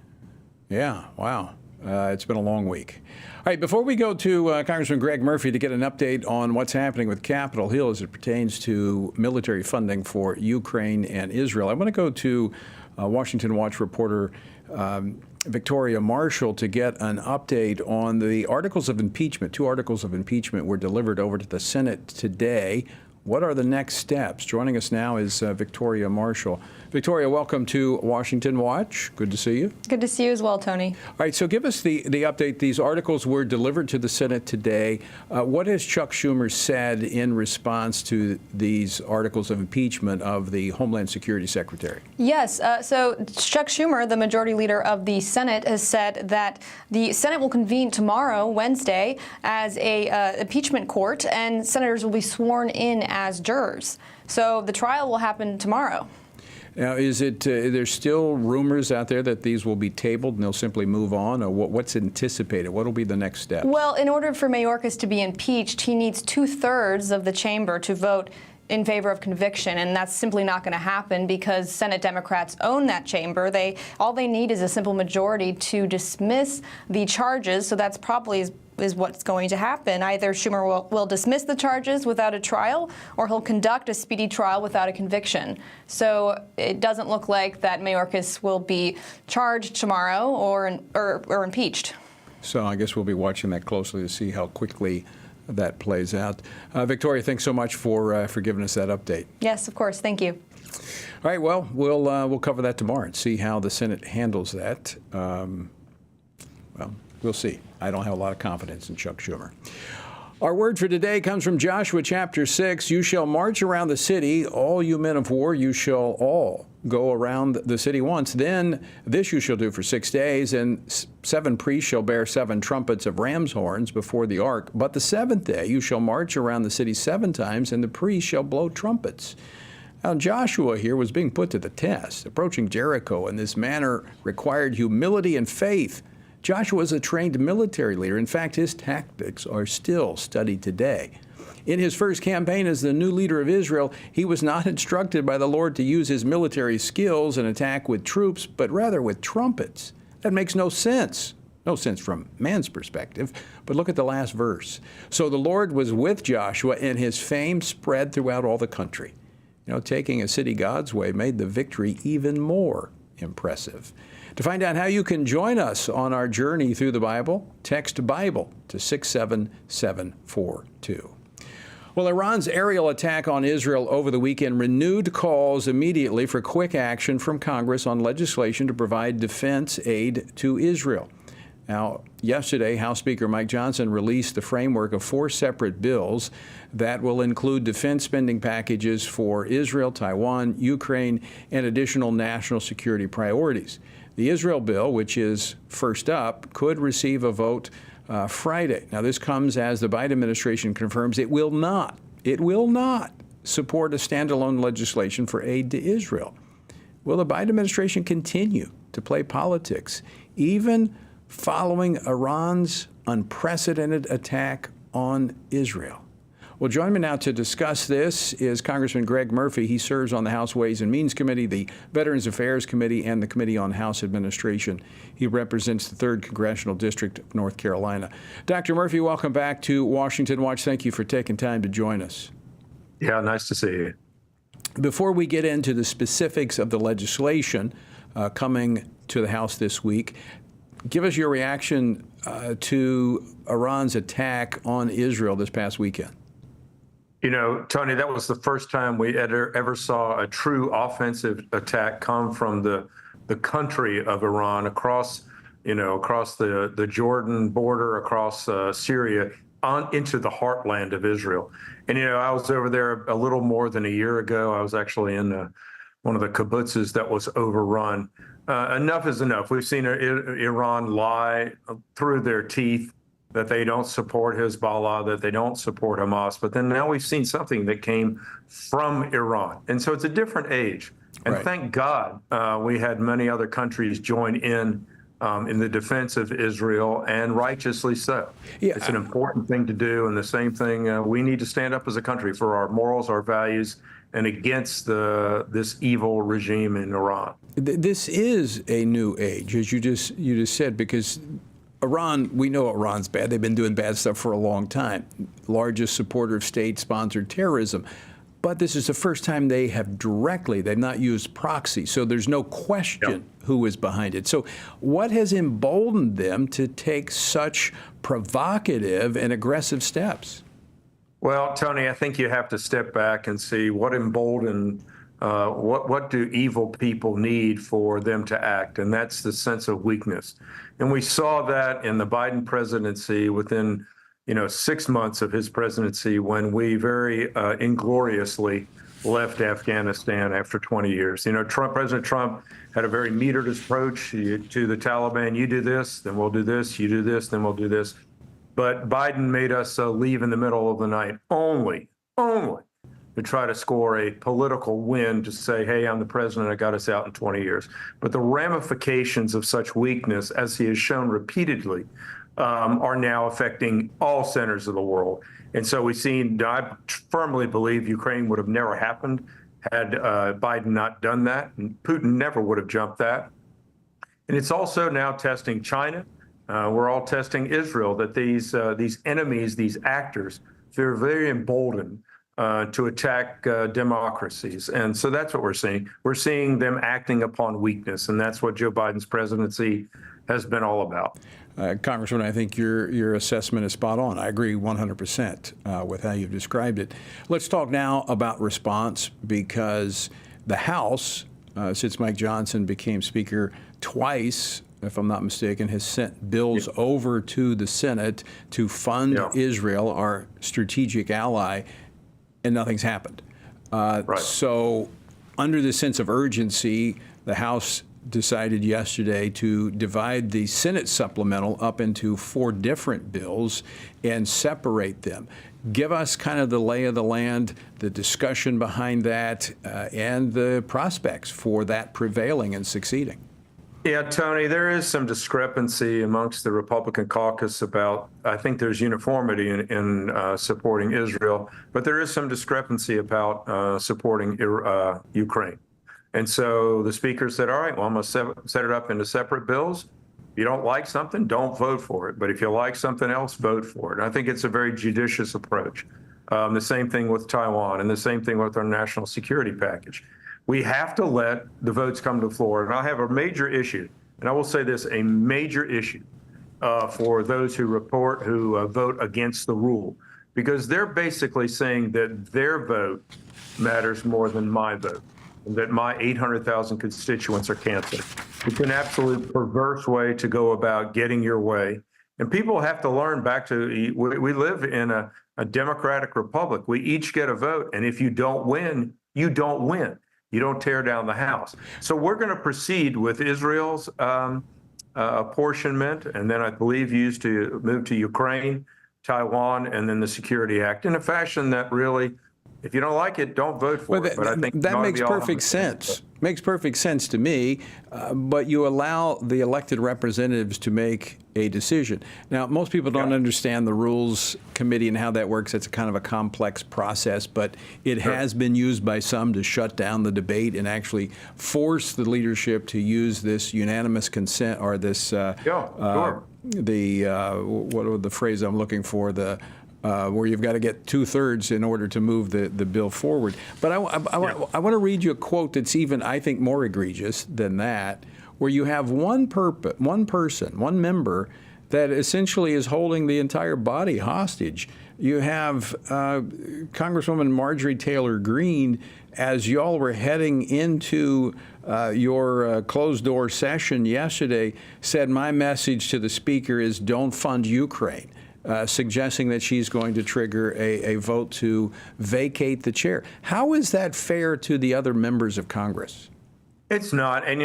Yeah, wow. It's been a long week. All right, before we go to Congressman Greg Murphy to get an update on what's happening with Capitol Hill as it pertains to military funding for Ukraine and Israel, I want to go to Washington Watch reporter Victoria Marshall to get an update on the articles of impeachment. 2 articles of impeachment were delivered over to the Senate today. What are the next steps? Joining us now is Victoria Marshall. Victoria, welcome to Washington Watch. Good to see you. Good to see you as well, Tony. All right, so give us the update. These articles were delivered to the Senate today. What has Chuck Schumer said in response to these articles of impeachment of the Homeland Security Secretary? Yes, so Chuck Schumer, the majority leader of the Senate, has said that the Senate will convene tomorrow, Wednesday, as a impeachment court, and senators will be sworn in as jurors. So the trial will happen tomorrow. Now, is it, there's still rumors out there that these will be tabled and they'll simply move on, or what's anticipated? What will be the next step? Well, in order for Mayorkas to be impeached, he needs 2/3 of the chamber to vote in favor of conviction, and that's simply not going to happen because Senate Democrats own that chamber. All they need is a simple majority to dismiss the charges, so that's probably is what's going to happen. Either Schumer will dismiss the charges without a trial, or he'll conduct a speedy trial without a conviction. So it doesn't look like that Mayorkas will be charged tomorrow or impeached. So I guess we'll be watching that closely to see how quickly that plays out. Victoria, thanks so much for giving us that update. Yes, of course. Thank you. All right. Well, we'll cover that tomorrow and see how the Senate handles that. Well, we'll see. I don't have a lot of confidence in Chuck Schumer. Our word for today comes from Joshua chapter 6. You shall march around the city, all you men of war, you shall all go around the city once. Then this you shall do for 6 days, and 7 priests shall bear 7 trumpets of ram's horns before the ark. But the 7th day you shall march around the city 7 times, and the priests shall blow trumpets. Now, Joshua here was being put to the test. Approaching Jericho in this manner required humility and faith. Joshua was a trained military leader. In fact, his tactics are still studied today. In his first campaign as the new leader of Israel, he was not instructed by the Lord to use his military skills and attack with troops, but rather with trumpets. That makes no sense. No sense from man's perspective, but look at the last verse. So the Lord was with Joshua, and his fame spread throughout all the country. Taking a city God's way made the victory even more impressive. To find out how you can join us on our journey through the Bible, text Bible to 67742. Well, Iran's aerial attack on Israel over the weekend renewed calls immediately for quick action from Congress on legislation to provide defense aid to Israel. Now, yesterday, House Speaker Mike Johnson released the framework of 4 separate bills that will include defense spending packages for Israel, Taiwan, Ukraine, and additional national security priorities. The Israel bill, which is first up, could receive a vote Friday. Now, this comes as the Biden administration confirms it will not support a standalone legislation for aid to Israel. Will the Biden administration continue to play politics, even following Iran's unprecedented attack on Israel? Well, joining me now to discuss this is Congressman Greg Murphy. He serves on the House Ways and Means Committee, the Veterans Affairs Committee, and the Committee on House Administration. He represents the 3rd Congressional District of North Carolina. Dr. Murphy, welcome back to Washington Watch. Thank you for taking time to join us. Yeah, nice to see you. Before we get into the specifics of the legislation coming to the House this week, give us your reaction to Iran's attack on Israel this past weekend. Tony, that was the first time we ever saw a true offensive attack come from the country of Iran across the Jordan border, across Syria, into the heartland of Israel. And, I was over there a little more than a year ago. I was actually in one of the kibbutzes that was overrun. Enough is enough. We've seen Iran lie through their teeth that they don't support Hezbollah, that they don't support Hamas. But then now we've seen something that came from Iran. And so it's a different age. And Thank God we had many other countries join in the defense of Israel, and righteously so. Yeah. It's an important thing to do. And the same thing, we need to stand up as a country for our morals, our values, and against this evil regime in Iran. This is a new age, as you just said, because Iran, we know Iran's bad. They've been doing bad stuff for a long time. Largest supporter of state-sponsored terrorism. But this is the first time they've not used proxy. So there's no question who is behind it. So what has emboldened them to take such provocative and aggressive steps? Well, Tony, I think you have to step back and see what emboldened, what do evil people need for them to act? And that's the sense of weakness. And we saw that in the Biden presidency within, 6 months of his presidency, when we very ingloriously left Afghanistan after 20 years. President Trump had a very metered approach to the Taliban. You do this, then we'll do this. You do this, then we'll do this. But Biden made us leave in the middle of the night only to try to score a political win, to say, hey, I'm the president, I got us out in 20 years. But the ramifications of such weakness, as he has shown repeatedly, are now affecting all centers of the world. And so I firmly believe Ukraine would have never happened had Biden not done that, and Putin never would have jumped that. And it's also now testing China. We're all testing Israel, that these enemies, these actors, they're very emboldened to attack democracies. And so that's what we're seeing. We're seeing them acting upon weakness, and that's what Joe Biden's presidency has been all about. Congressman, I think your assessment is spot on. I agree 100% with how you've described it. Let's talk now about response, because the House, since Mike Johnson became Speaker twice, if I'm not mistaken, has sent bills over to the Senate to fund Israel, our strategic ally, and nothing's happened. So under the sense of urgency, the House decided yesterday to divide the Senate supplemental up into 4 different bills and separate them. Give us kind of the lay of the land, the discussion behind that, and the prospects for that prevailing and succeeding. Yeah, Tony, there is some discrepancy amongst the Republican caucus about, I think there's uniformity in supporting Israel, but there is some discrepancy about supporting Ukraine. And so the speaker said, all right, well, I'm going to set it up into separate bills. If you don't like something, don't vote for it. But if you like something else, vote for it. And I think it's a very judicious approach. The same thing with Taiwan and the same thing with our national security package. We have to let the votes come to the floor. And I have a major issue, and I will say this, a major issue for those who vote against the rule, because they're basically saying that their vote matters more than my vote, and that my 800,000 constituents are canceled. It's an absolute perverse way to go about getting your way. And people have to learn back to, we live in a democratic republic. We each get a vote, and if you don't win, you don't win. You don't tear down the house. So we're going to proceed with Israel's apportionment, and then I believe used to move to Ukraine, Taiwan, and then the Security Act in a fashion that really, if you don't like it, don't vote for it. But I think that makes perfect sense. Makes perfect sense to me, but you allow the elected representatives to make a decision. Now, most people don't understand the Rules Committee and how that works. It's kind of a complex process, but it has been used by some to shut down the debate and actually force the leadership to use this unanimous consent, or this, what are the phrase I'm looking for, where you've got to get 2/3 in order to move the bill forward. But I want to read you a quote that's even, I think, more egregious than that, where you have one member that essentially is holding the entire body hostage. You have Congresswoman Marjorie Taylor Greene, as y'all were heading into your closed-door session yesterday, said, my message to the speaker is don't fund Ukraine. Suggesting that she's going to trigger a vote to vacate the chair. How is that fair to the other members of Congress? It's not. And,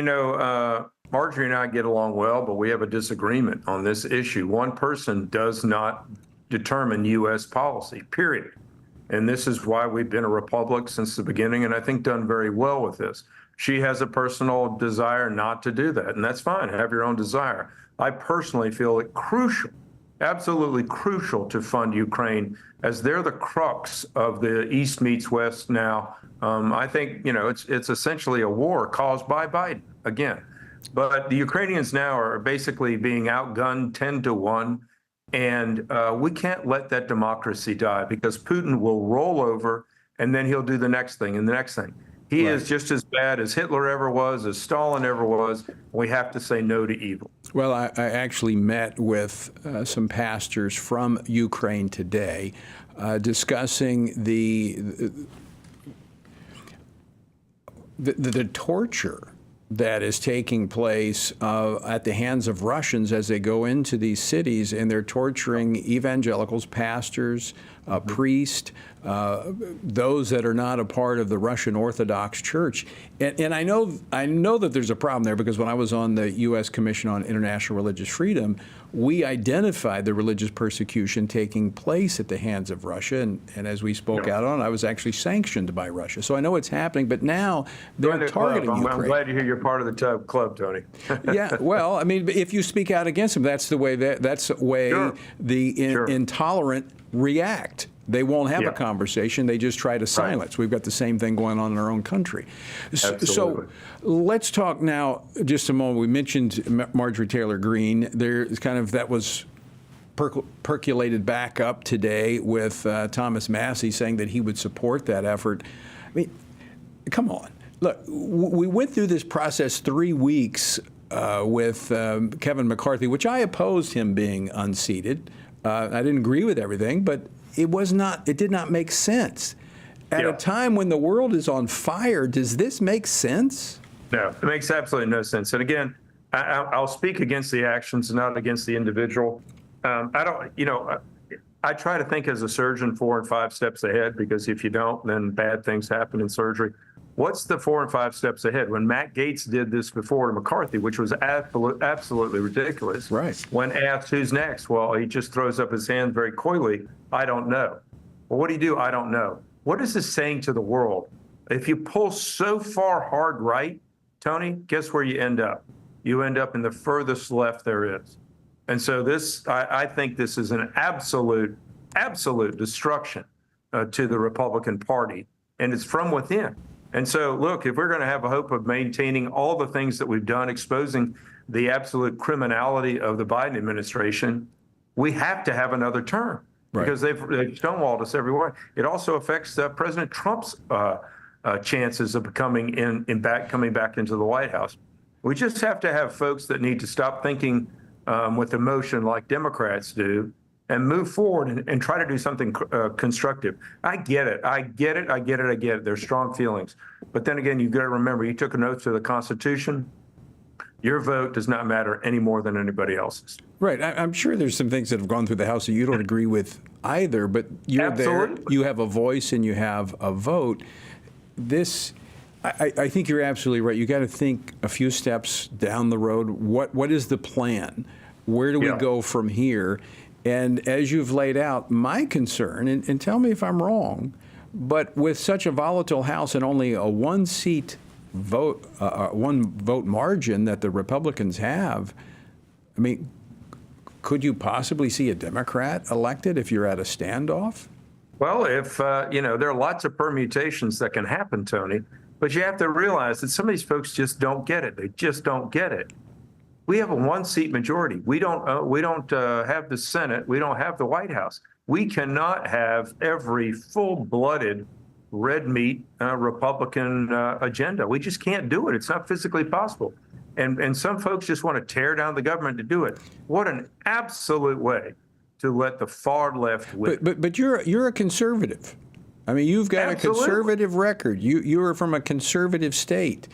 Marjorie and I get along well, but we have a disagreement on this issue. One person does not determine U.S. policy, period. And this is why we've been a republic since the beginning, and I think done very well with this. She has a personal desire not to do that, and that's fine. Have your own desire. I personally feel it crucial, absolutely crucial, to fund Ukraine, as they're the crux of the East meets West now. I think, it's essentially a war caused by Biden again. But the Ukrainians now are basically being outgunned 10-1. And we can't let that democracy die, because Putin will roll over and then he'll do the next thing and the next thing. He is just as bad as Hitler ever was, as Stalin ever was. We have to say no to evil. Well, I actually met with some pastors from Ukraine today discussing the torture that is taking place at the hands of Russians as they go into these cities, and they're torturing evangelicals, pastors, priests, those that are not a part of the Russian Orthodox Church. And I know that there's a problem there, because when I was on the U.S. Commission on International Religious Freedom, we identified the religious persecution taking place at the hands of Russia. And as we spoke out on, I was actually sanctioned by Russia. So I know it's happening, but now they're targeting Ukraine. I'm glad to hear you're part of the club, Tony. Yeah, well, I mean, if you speak out against them, that's the way the intolerant react. They won't have a conversation. They just try to silence. We've got the same thing going on in our own country. So let's talk now just a moment. We mentioned Marjorie Taylor Greene. There's kind of, that was percolated back up today with Thomas Massie saying that he would support that effort. I mean, come on. Look, we went through this process 3 weeks with Kevin McCarthy, which I opposed him being unseated. I didn't agree with everything, but it did not make sense. At a time when the world is on fire, does this make sense? No, it makes absolutely no sense. And again, I'll speak against the actions, not against the individual. I try to think as a surgeon 4 and 5 steps ahead, because if you don't, then bad things happen in surgery. What's the 4 and 5 steps ahead? When Matt Gaetz did this before to McCarthy, which was absolutely ridiculous. Right. When asked who's next, well, he just throws up his hand very coyly. I don't know. Well, what do you do? I don't know. What is this saying to the world? If you pull so far hard right, Tony, guess where you end up? you end up in the furthest left there is. And so I think this is an absolute destruction to the Republican Party, and it's from within. And so, look, if we're going to have a hope of maintaining all the things that we've done, exposing the absolute criminality of the Biden administration, we have to have another term, because they've stonewalled us everywhere. It also affects President Trump's chances of coming back into the White House. We just have to have folks that need to stop thinking with emotion like Democrats do, and move forward and try to do something constructive. I get it. There's strong feelings. But then again, you've got to remember, you took an oath to the Constitution. Your vote does not matter any more than anybody else's. Right. I'm sure there's some things that have gone through the House that you don't agree with either, but you're there, you have a voice and you have a vote. I think you're absolutely right. You got to think a few steps down the road. What is the plan? Where do we go from here? And as you've laid out, my concern, and tell me if I'm wrong, but with such a volatile House and only a one vote margin that the Republicans have, I mean, could you possibly see a Democrat elected if you're at a standoff? Well, if, there are lots of permutations that can happen, Tony, but you have to realize that some of these folks just don't get it. They just don't get it. We have a one-seat majority. We don't have the Senate. We don't have the White House. We cannot have every full-blooded red meat Republican agenda. We just can't do it. It's not physically possible. And some folks just want to tear down the government to do it. What an absolute way to let the far left win. But you're a conservative. I mean, you've got a conservative record. You are from a conservative state.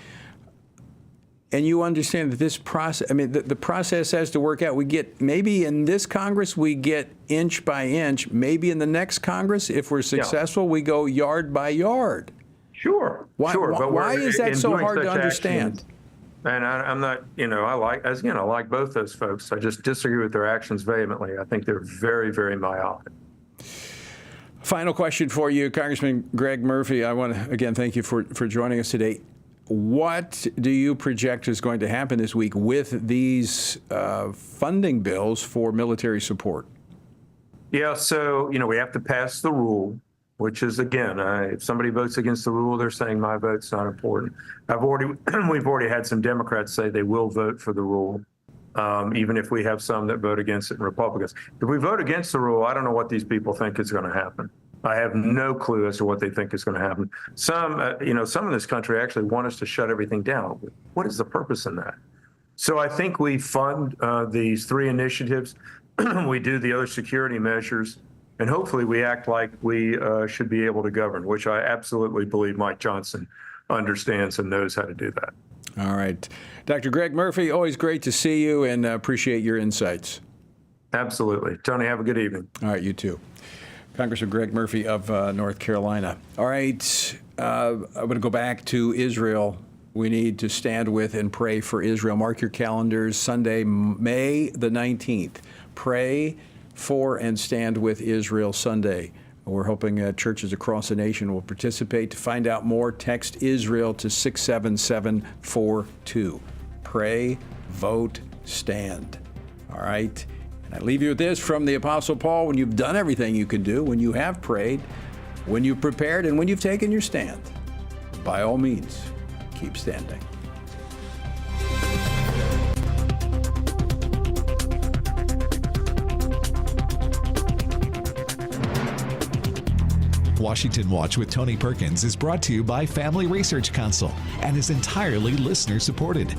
And you understand that this process, I mean, the process has to work out. We get, maybe in this Congress, we get inch by inch. Maybe in the next Congress, if we're successful, we go yard by yard. Sure. Why is that so hard to understand? And I'm not, I like both those folks. I just disagree with their actions vehemently. I think they're very, very myopic. Final question for you, Congressman Greg Murphy. I want to, again, thank you for joining us today. What do you project is going to happen this week with these funding bills for military support? Yeah, so, we have to pass the rule, which is, again, if somebody votes against the rule, they're saying my vote's not important. We've already had some Democrats say they will vote for the rule, even if we have some that vote against it, and Republicans. If we vote against the rule, I don't know what these people think is going to happen. I have no clue as to what they think is going to happen. Some in this country actually want us to shut everything down. What is the purpose in that? So I think we fund these three initiatives. We do the other security measures, and hopefully we act like we should be able to govern, which I absolutely believe Mike Johnson understands and knows how to do that. All right. Dr. Greg Murphy, always great to see you, and appreciate your insights. Absolutely. Tony, have a good evening. All right, you too. Congressman Greg Murphy of North Carolina. All right, I'm going to go back to Israel. We need to stand with and pray for Israel. Mark your calendars, Sunday, May the 19th. Pray for and stand with Israel Sunday. We're hoping churches across the nation will participate. To find out more, text Israel to 67742. Pray, vote, stand. All right? I leave you with this from the Apostle Paul: when you've done everything you can do, when you have prayed, when you've prepared, and when you've taken your stand, by all means, keep standing. Washington Watch with Tony Perkins is brought to you by Family Research Council and is entirely listener-supported.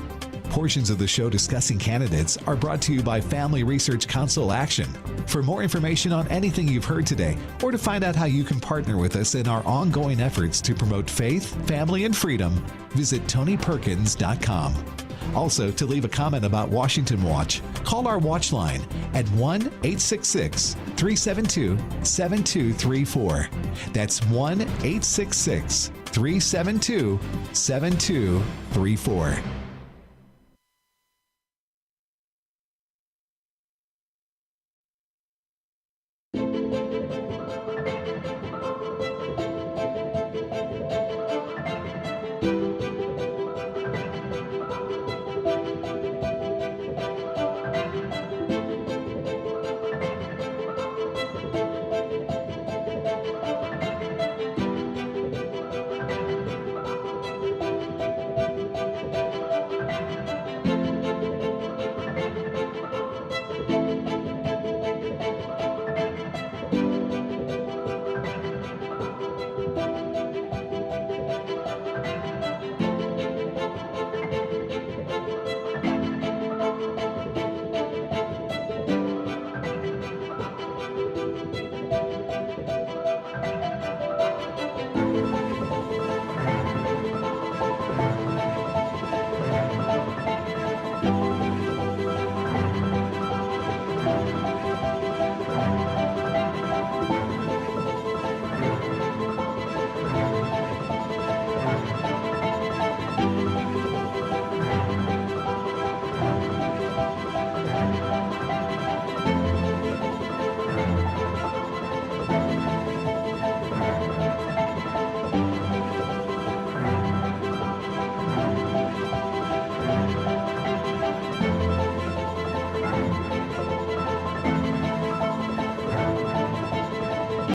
Portions of the show discussing candidates are brought to you by Family Research Council Action. For more information on anything you've heard today, or to find out how you can partner with us in our ongoing efforts to promote faith, family, and freedom, visit TonyPerkins.com. Also, to leave a comment about Washington Watch, call our watch line at 1-866-372-7234. That's 1-866-372-7234.